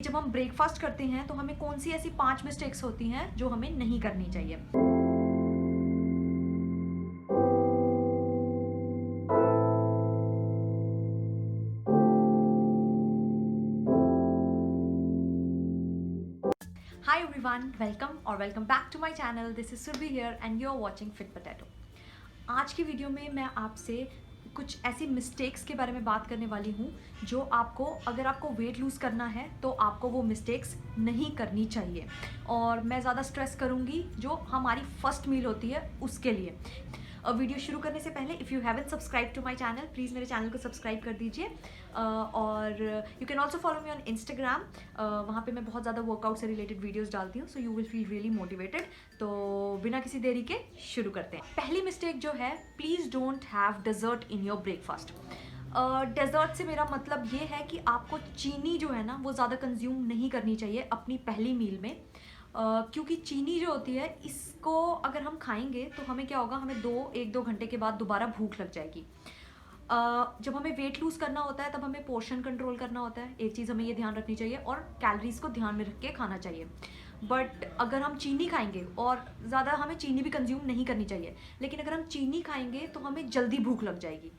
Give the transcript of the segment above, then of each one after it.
जब हम ब्रेकफास्ट करते हैं तो हमें कौन सी ऐसी 5 मिस्टेक्स होती हैं जो हमें नहीं करनी चाहिए। हाय एवरीवन, वेलकम और welcome back to my channel. This is Surbhi here and you are watching fit potato. आज की वीडियो में मैं आपसे कुछ ऐसी मिस्टेक्स के बारे में बात करने वाली हूँ जो आपको, अगर आपको वेट लूज़ करना है तो आपको वो मिस्टेक्स नहीं करनी चाहिए। और मैं ज़्यादा स्ट्रेस करूँगी जो हमारी फर्स्ट मील होती है उसके लिए। वीडियो शुरू करने से पहले if you haven't subscribe to my channel, please मेरे चैनल को सब्सक्राइब कर दीजिए। और you can also follow me on Instagram. वहाँ पे मैं बहुत ज़्यादा वर्कआउट से रिलेटेड वीडियोस डालती हूँ, so you will feel really motivated. तो बिना किसी देरी के शुरू करते हैं। पहली मिस्टेक जो है, please don't have dessert in your breakfast. Dessert से मेरा मतलब ये है कि आपको चीनी जो है ना वो ज़्यादा कंज्यूम नहीं करनी चाहिए अपनी पहली मील में। क्योंकि चीनी जो होती है, इसको अगर हम खाएंगे तो हमें क्या होगा, हमें 1-2 घंटे के बाद दोबारा भूख लग जाएगी। जब हमें वेट लूज़ करना होता है तब हमें पोर्शन कंट्रोल करना होता है। एक चीज़ हमें ये ध्यान रखनी चाहिए और कैलोरीज को ध्यान में रख के खाना चाहिए। बट अगर हम चीनी खाएंगे, और ज़्यादा हमें चीनी भी कंज्यूम नहीं करनी चाहिए, लेकिन अगर हम चीनी खाएंगे तो हमें जल्दी भूख लग जाएगी।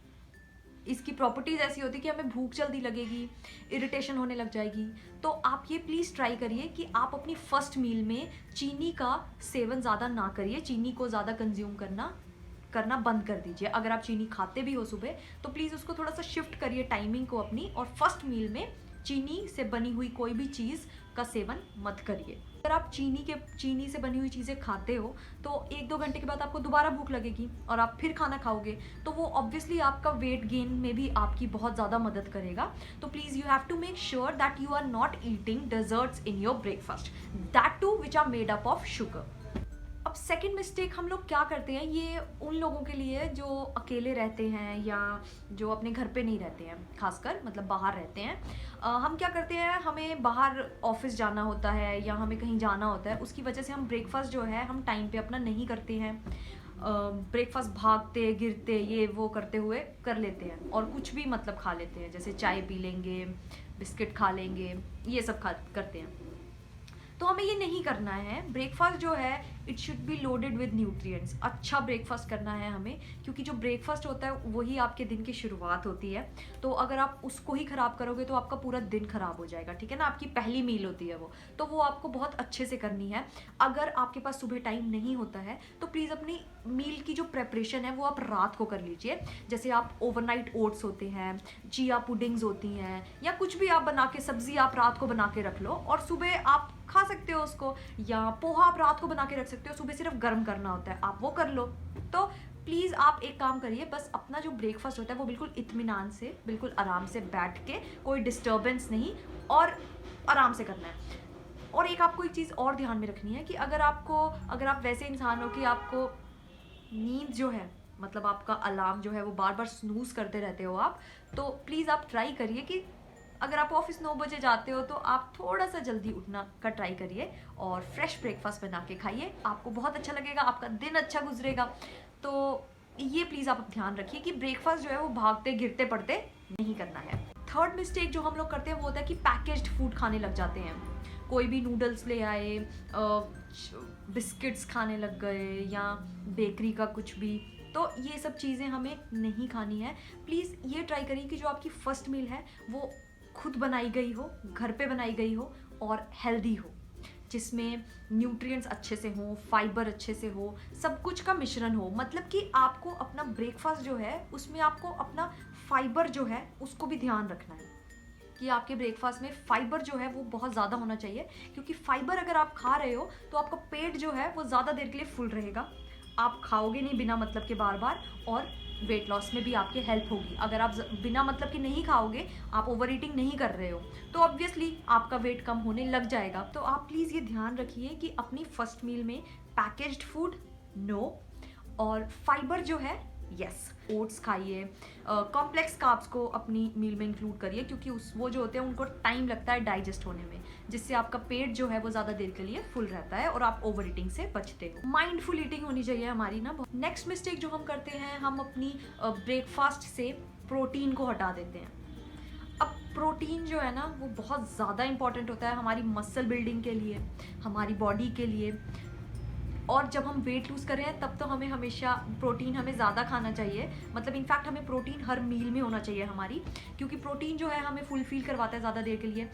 इसकी प्रॉपर्टीज़ ऐसी होती है कि हमें भूख जल्दी लगेगी, इरिटेशन होने लग जाएगी। तो आप ये प्लीज़ ट्राई करिए कि आप अपनी फर्स्ट मील में चीनी का सेवन ज़्यादा ना करिए, चीनी को ज़्यादा कंज्यूम करना बंद कर दीजिए। अगर आप चीनी खाते भी हो सुबह तो प्लीज़ उसको थोड़ा सा शिफ्ट करिए टाइमिंग को अपनी, और फर्स्ट मील में चीनी से बनी हुई कोई भी चीज़ का सेवन मत करिए। अगर आप चीनी से बनी हुई चीज़ें खाते हो तो 1-2 घंटे के बाद आपको दोबारा भूख लगेगी और आप फिर खाना खाओगे, तो वो ऑब्वियसली आपका वेट गेन में भी आपकी बहुत ज़्यादा मदद करेगा। तो please you have to make sure that you are not eating desserts in your breakfast, that too which are made up of sugar. अब सेकंड मिस्टेक हम लोग क्या करते हैं, ये उन लोगों के लिए जो अकेले रहते हैं या जो अपने घर पे नहीं रहते हैं, खासकर मतलब बाहर रहते हैं। हम क्या करते हैं, हमें बाहर ऑफिस जाना होता है या हमें कहीं जाना होता है, उसकी वजह से हम ब्रेकफास्ट जो है हम टाइम पे अपना नहीं करते हैं। ब्रेकफास्ट भागते गिरते ये वो करते हुए कर लेते हैं और कुछ भी मतलब खा लेते हैं, जैसे चाय पी लेंगे, बिस्किट खा लेंगे, ये सब करते हैं। तो हमें ये नहीं करना है। ब्रेकफास्ट जो है it should be loaded with nutrients. अच्छा ब्रेकफास्ट करना है हमें, क्योंकि जो ब्रेकफास्ट होता है वही आपके दिन की शुरुआत होती है। तो अगर आप उसको ही ख़राब करोगे तो आपका पूरा दिन ख़राब हो जाएगा, ठीक है ना। आपकी पहली मील होती है वो, तो वो आपको बहुत अच्छे से करनी है। अगर आपके पास सुबह टाइम नहीं होता है तो प्लीज़ अपनी मील की जो प्रेपरेशन है वो आप रात को कर लीजिए। जैसे आप ओवरनाइट ओट्स होते हैं, चिया पुडिंग्स होती हैं, या कुछ भी आप बना के, सब्ज़ी आप रात को बना के रख लो और सुबह आप खा सकते हो उसको। या पोहा आप रात को बना के रख सकते हो, सुबह सिर्फ गर्म करना होता है, आप वो कर लो। तो प्लीज़ आप एक काम करिए, बस अपना जो ब्रेकफास्ट होता है वो बिल्कुल इत्मीनान से, बिल्कुल आराम से बैठ के, कोई डिस्टर्बेंस नहीं, और आराम से करना है। और आपको एक चीज़ और ध्यान में रखनी है कि अगर आप वैसे इंसान हो कि आपको नींद जो है, मतलब आपका अलार्म जो है वो बार बार स्नूज करते रहते हो आप, तो प्लीज़ आप ट्राई करिए कि अगर आप ऑफिस 9 बजे जाते हो तो आप थोड़ा सा जल्दी उठना का ट्राई करिए और फ्रेश ब्रेकफास्ट बना के खाइए। आपको बहुत अच्छा लगेगा, आपका दिन अच्छा गुजरेगा। तो ये प्लीज़ आप ध्यान रखिए कि ब्रेकफास्ट जो है वो भागते गिरते पड़ते नहीं करना है। थर्ड मिस्टेक जो हम लोग करते हैं वो होता है कि पैकेज्ड फूड खाने लग जाते हैं। कोई भी नूडल्स ले आए, बिस्किट्स खाने लग गए, या बेकरी का कुछ भी। तो ये सब चीज़ें हमें नहीं खानी है। प्लीज़ ये ट्राई करिए कि जो आपकी फर्स्ट मील है वो खुद बनाई गई हो, घर पे बनाई गई हो और हेल्दी हो, जिसमें न्यूट्रिएंट्स अच्छे से हों, फाइबर अच्छे से हो, सब कुछ का मिश्रण हो। मतलब कि आपको अपना ब्रेकफास्ट जो है उसमें आपको अपना फाइबर जो है उसको भी ध्यान रखना है कि आपके ब्रेकफास्ट में फाइबर जो है वो बहुत ज़्यादा होना चाहिए। क्योंकि फाइबर अगर आप खा रहे हो तो आपका पेट जो है वो ज़्यादा देर के लिए फुल रहेगा, आप खाओगे नहीं बिना मतलब के बार बार, और वेट लॉस में भी आपकी हेल्प होगी। अगर आप बिना मतलब के नहीं खाओगे, आप ओवर ईटिंग नहीं कर रहे हो, तो ऑब्वियसली आपका वेट कम होने लग जाएगा। तो आप प्लीज़ ये ध्यान रखिए कि अपनी फर्स्ट मील में पैकेज्ड फूड नो, और फाइबर जो है यस, ओट्स खाइए। कॉम्प्लेक्स कार्ब्स को अपनी मील में इंक्लूड करिए, क्योंकि वो जो होते हैं उनको टाइम लगता है डाइजेस्ट होने में, जिससे आपका पेट जो है वो ज़्यादा देर के लिए फुल रहता है और आप ओवर ईटिंग से बचते हो। माइंडफुल ईटिंग होनी चाहिए हमारी ना। नेक्स्ट मिस्टेक जो हम करते हैं, हम अपनी ब्रेकफास्ट से प्रोटीन को हटा देते हैं। अब प्रोटीन जो है ना वो बहुत ज़्यादा इंपॉर्टेंट होता है हमारी मसल बिल्डिंग के लिए, हमारी बॉडी के लिए। और जब हम वेट लूज़ कर रहे हैं तब तो हमें हमेशा प्रोटीन हमें ज़्यादा खाना चाहिए, मतलब इनफैक्ट हमें प्रोटीन हर मील में होना चाहिए हमारी, क्योंकि प्रोटीन जो है हमें फुलफिल करवाता है ज़्यादा देर के लिए।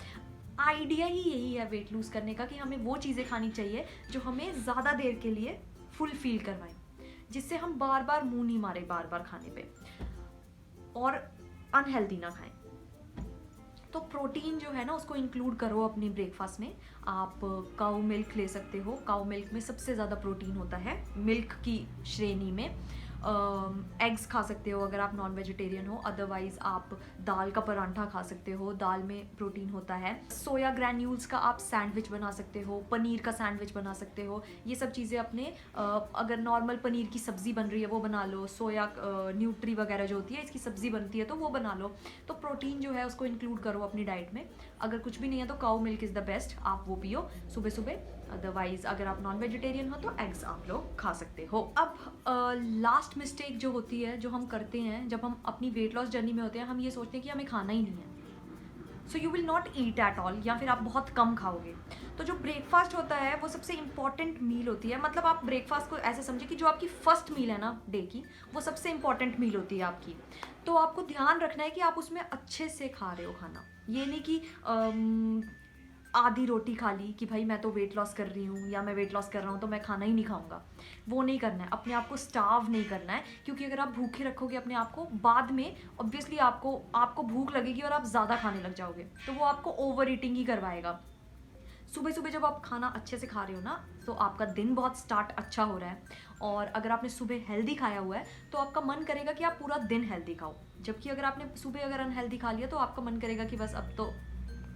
आइडिया ही यही है वेट लूज़ करने का कि हमें वो चीज़ें खानी चाहिए जो हमें ज़्यादा देर के लिए फुलफिल करवाएं, जिससे हम बार बार मुंह नहीं मारे बार बार खाने पे और अनहेल्दी ना खाएं। तो प्रोटीन जो है ना उसको इंक्लूड करो अपने ब्रेकफास्ट में। आप काऊ मिल्क ले सकते हो, काऊ मिल्क में सबसे ज़्यादा प्रोटीन होता है मिल्क की श्रेणी में। एग्स खा सकते हो अगर आप नॉन वेजिटेरियन हो, अदरवाइज आप दाल का परांठा खा सकते हो, दाल में प्रोटीन होता है। सोया ग्रैन्यूल्स का आप सैंडविच बना सकते हो, पनीर का सैंडविच बना सकते हो। ये सब चीज़ें अपने अगर नॉर्मल पनीर की सब्ज़ी बन रही है वो बना लो, सोया न्यूट्री वगैरह जो होती है इसकी सब्ज़ी बनती है तो वो बना लो। तो प्रोटीन जो है उसको इंक्लूड करो अपनी डाइट में। अगर कुछ भी नहीं है तो काऊ मिल्क इज़ द बेस्ट, आप वो पियो सुबह सुबह। अदरवाइज अगर आप नॉन वेजिटेरियन हो तो एग्स आप लोग खा सकते हो। अब लास्ट मिस्टेक जो होती है जो हम करते हैं जब हम अपनी वेट लॉस जर्नी में होते हैं, हम ये सोचते हैं कि हमें खाना ही नहीं है, so you will not eat at all, या फिर आप बहुत कम खाओगे। तो जो ब्रेकफास्ट होता है वो सबसे इंपॉर्टेंट मील होती है, मतलब आप ब्रेकफास्ट को ऐसे समझे कि जो आपकी फर्स्ट मील है ना डे की, वो सबसे इंपॉर्टेंट मील होती है आपकी। तो आपको ध्यान रखना है कि आप उसमें अच्छे से खा रहे हो खाना, ये नहीं कि आधी रोटी खा ली कि भाई मैं तो वेट लॉस कर रही हूँ या मैं वेट लॉस कर रहा हूँ तो मैं खाना ही नहीं खाऊंगा। वो नहीं करना है, अपने आप को स्टार्व नहीं करना है, क्योंकि अगर आप भूखे रखोगे अपने आप को, बाद में ऑब्वियसली आपको भूख लगेगी और आप ज़्यादा खाने लग जाओगे, तो वो आपको ओवर ईटिंग ही करवाएगा। सुबह सुबह जब आप खाना अच्छे से खा रहे हो ना तो आपका दिन बहुत स्टार्ट अच्छा हो रहा है, और अगर आपने सुबह हेल्दी खाया हुआ है तो आपका मन करेगा कि आप पूरा दिन हेल्दी खाओ। जबकि अगर आपने सुबह अगर अनहेल्दी खा लिया तो आपका मन करेगा कि बस अब तो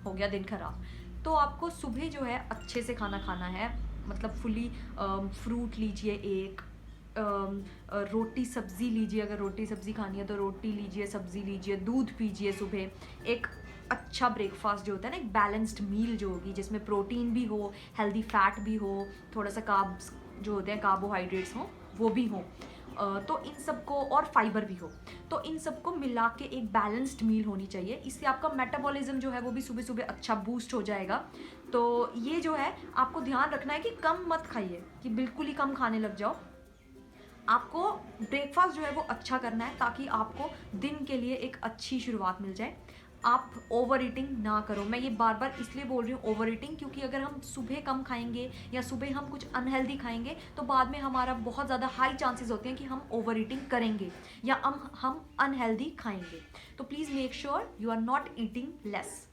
हो गया दिन खराब। तो आपको सुबह जो है अच्छे से खाना खाना है, मतलब फुली फ्रूट लीजिए, एक रोटी सब्ज़ी लीजिए, अगर रोटी सब्ज़ी खानी है तो रोटी लीजिए, सब्ज़ी लीजिए, दूध पीजिए सुबह। एक अच्छा ब्रेकफास्ट जो होता है ना, एक बैलेंस्ड मील जो होगी जिसमें प्रोटीन भी हो, हेल्दी फैट भी हो, थोड़ा सा कार्ब्स जो होते हैं कार्बोहाइड्रेट्स हो वो भी हो, तो इन सबको, और फाइबर भी हो, तो इन सबको मिला के एक बैलेंस्ड मील होनी चाहिए। इससे आपका मेटाबॉलिज्म जो है वो भी सुबह सुबह अच्छा बूस्ट हो जाएगा। तो ये जो है आपको ध्यान रखना है कि कम मत खाइए कि बिल्कुल ही कम खाने लग जाओ। आपको ब्रेकफास्ट जो है वो अच्छा करना है ताकि आपको दिन के लिए एक अच्छी शुरुआत मिल जाए। आप ओवर ईटिंग ना करो, मैं ये बार बार इसलिए बोल रही हूँ ओवर ईटिंग, क्योंकि अगर हम सुबह कम खाएंगे या सुबह हम कुछ अनहेल्दी खाएंगे तो बाद में हमारा बहुत ज़्यादा हाई चांसेस होते हैं कि हम ओवर ईटिंग करेंगे या हम अनहेल्दी खाएंगे। तो please make sure you are not eating less.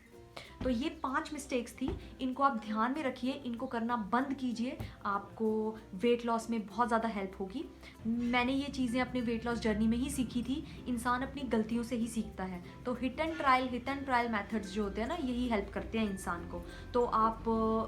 तो ये 5 मिस्टेक्स थी, इनको आप ध्यान में रखिए, इनको करना बंद कीजिए, आपको वेट लॉस में बहुत ज़्यादा हेल्प होगी। मैंने ये चीज़ें अपने वेट लॉस जर्नी में ही सीखी थी, इंसान अपनी गलतियों से ही सीखता है। तो हिट एंड ट्रायल मेथड्स जो होते हैं ना यही हेल्प करते हैं इंसान को। तो आप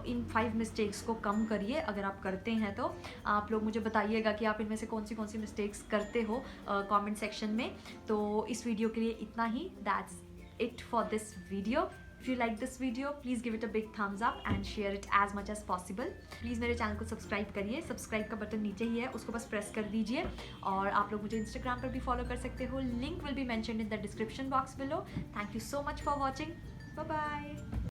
इन 5 मिस्टेक्स को कम करिए, अगर आप करते हैं तो आप लोग मुझे बताइएगा कि आप इनमें से कौन सी मिस्टेक्स करते हो कमेंट सेक्शन में। तो इस वीडियो के लिए इतना ही, that's it for this video. If you like this video, please give it a big thumbs up and share it as much as possible. Please मेरे चैनल को सब्सक्राइब करिए, सब्सक्राइब का बटन नीचे ही है, उसको बस प्रेस कर दीजिए। और आप लोग मुझे इंस्टाग्राम पर भी फॉलो कर सकते हो, link will be mentioned in the description box below. Thank you so much for watching, bye bye.